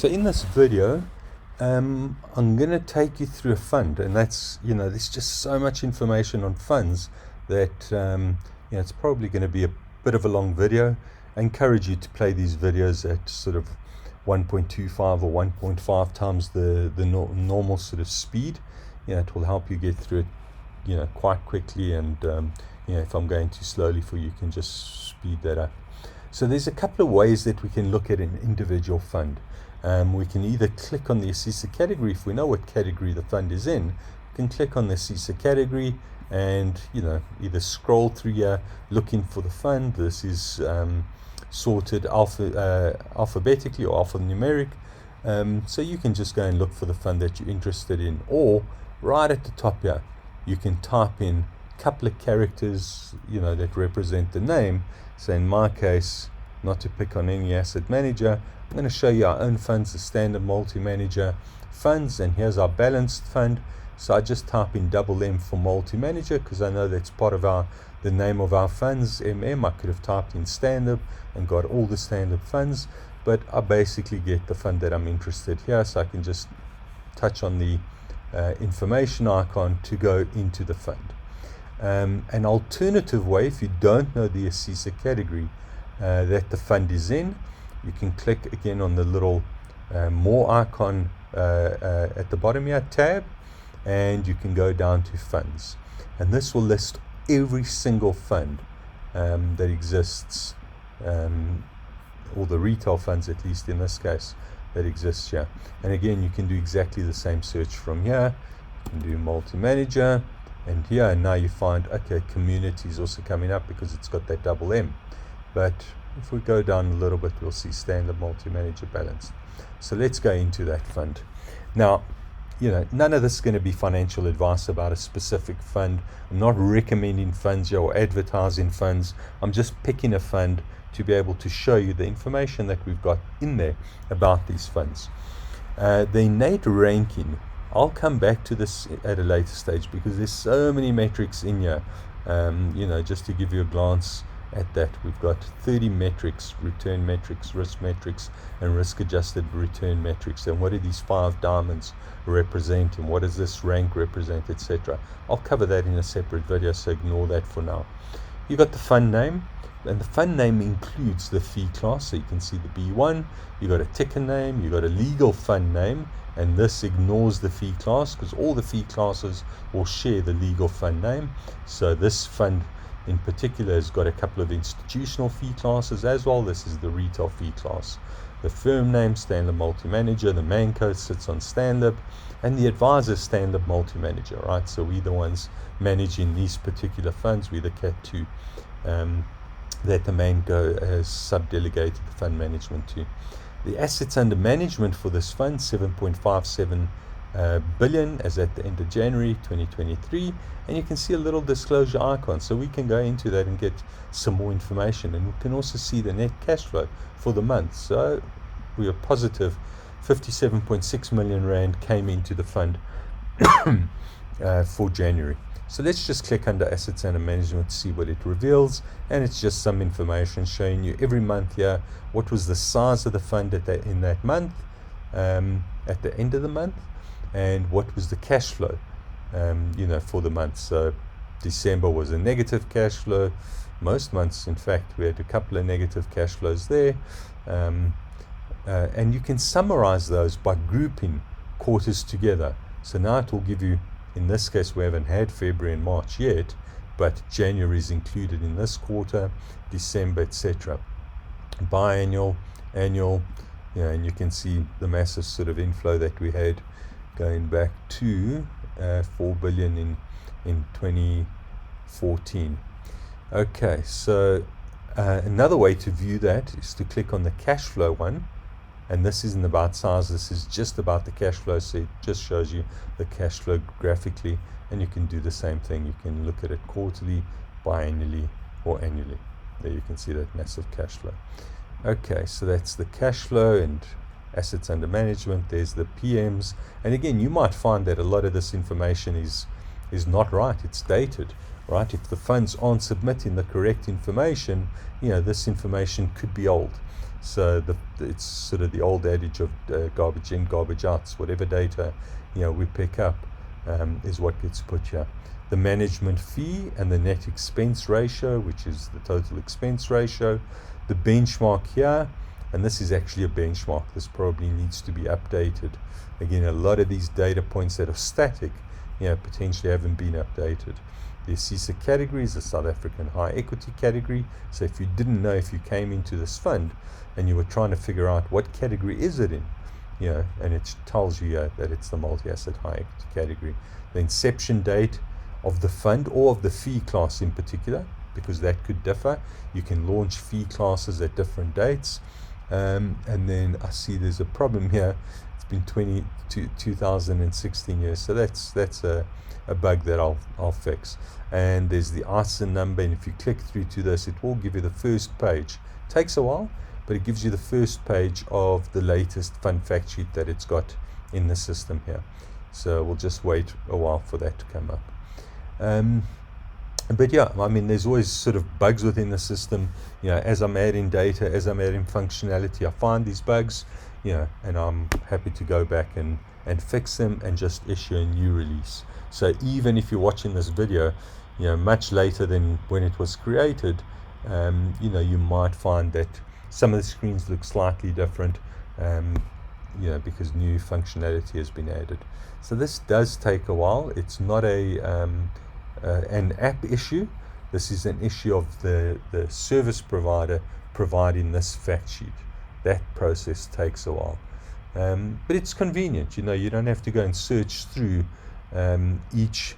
So in this video, I'm going to take you through a fund, and that's, there's just so much information on funds that, it's probably going to be a bit of a long video. I encourage you to play these videos at sort of 1.25 or 1.5 times the normal sort of speed. It will help you get through it, quite quickly, and, if I'm going too slowly for you, you can just speed that up. So there's a couple of ways that we can look at an individual fund. We can either click on the ASISA category. If we know what category the fund is in, we can click on the ASISA category and either scroll through here looking for the fund. This is sorted alphabetically or alphanumeric, so you can just go and look for the fund that you're interested in, or right at the top here you can type in a couple of characters that represent the name. So in my case, not to pick on any asset manager, I'm going to show you our own funds, the standard multi-manager funds, and here's our balanced fund. So I just type in M for multi-manager because I know that's part of the name of our funds, MM. I could have typed in standard and got all the standard funds, but I basically get the fund that I'm interested here. So I can just touch on the information icon to go into the fund. An alternative way, if you don't know the ASISA category that the fund is in, you can click again on the little more icon at the bottom here, tab, and you can go down to funds, and this will list every single fund that exists, or the retail funds, at least in this case, that exists here. And again, you can do exactly the same search from here. You can do multi-manager, and here, and now you find, okay, community is also coming up because it's got that M. But if we go down a little bit, we'll see standard multi-manager balance. So let's go into that fund. Now, none of this is going to be financial advice about a specific fund. I'm not recommending funds here or advertising funds. I'm just picking a fund to be able to show you the information that we've got in there about these funds. The innate ranking, I'll come back to this at a later stage because there's so many metrics in here. Just to give you a glance at that, we've got 30 metrics: return metrics, risk metrics, and risk adjusted return metrics. And what do these 5 diamonds represent, and what does this rank represent, etc. I'll cover that in a separate video, so ignore that for now. You've got the fund name, and the fund name includes the fee class. So you can see the B1, you've got a ticker name, you've got a legal fund name, and this ignores the fee class because all the fee classes will share the legal fund name. So this fund in particular has got a couple of institutional fee classes as well. This is the retail fee class. The firm name, standard multi-manager, the Manco sits on standard, and the advisor, standard multi-manager, right? So we're the ones managing these particular funds. We're the Cat 2 that the Manco has subdelegated the fund management to. The assets under management for this fund, 7.57 billion as at the end of January 2023, and you can see a little disclosure icon, so we can go into that and get some more information. And we can also see the net cash flow for the month. So we are positive 57.6 million rand came into the fund for January. So let's just click under assets under management to see what it reveals, and it's just some information showing you every month here what was the size of the fund in that month, at the end of the month, and what was the cash flow for the month. So December was a negative cash flow. Most months, in fact, we had a couple of negative cash flows there, and you can summarize those by grouping quarters together. So now it will give you, in this case we haven't had February and March yet, but January is included in this quarter, December, etc. Biannual, annual, and you can see the massive sort of inflow that we had going back to 4 billion in 2014. Okay, so another way to view that is to click on the cash flow one, and this isn't about size, this is just about the cash flow, so it just shows you the cash flow graphically, and you can do the same thing. You can look at it quarterly, biannually, or annually. There you can see that massive cash flow. Okay, so that's the cash flow and assets under management. There's the PMs, and again, you might find that a lot of this information is not right. It's dated, right? If the funds aren't submitting the correct information, this information could be old. So it's sort of the old adage of garbage in, garbage out. Whatever data we pick up is what gets put here. The management fee and the net expense ratio, which is the total expense ratio. The benchmark here, and this is actually a benchmark. This probably needs to be updated. Again, a lot of these data points that are static, potentially haven't been updated. The CISA category is the South African High Equity category. So if you didn't know, if you came into this fund and you were trying to figure out what category is it in, and it tells you that it's the multi-asset high equity category. The inception date of the fund or of the fee class in particular, because that could differ. You can launch fee classes at different dates. And then I see there's a problem here. It's been 2016 years, so that's a bug that I'll fix. And there's the ISA number, and if you click through to this, it will give you the first page. Takes a while, but it gives you the first page of the latest fund fact sheet that it's got in the system here. So we'll just wait a while for that to come up. But yeah, I mean, there's always sort of bugs within the system. As I'm adding data, as I'm adding functionality, I find these bugs, and I'm happy to go back and fix them and just issue a new release. So even if you're watching this video, much later than when it was created, you might find that some of the screens look slightly different, because new functionality has been added. So this does take a while. It's not an app issue. This is an issue of the service provider providing this fact sheet. That process takes a while, but it's convenient. You don't have to go and search through each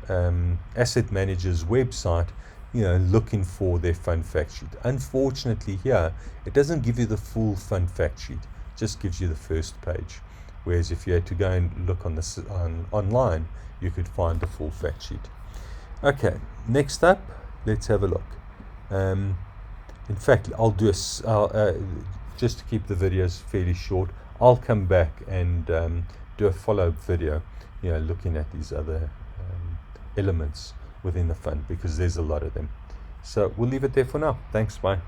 asset manager's website, looking for their fund fact sheet. Unfortunately, here it doesn't give you the full fund fact sheet; it just gives you the first page. Whereas if you had to go and look online, you could find the full fact sheet. Okay, next up, let's have a look. In fact, I'll do just to keep the videos fairly short, I'll come back and do a follow-up video, looking at these other elements within the fund, because there's a lot of them. So we'll leave it there for now. Thanks, bye.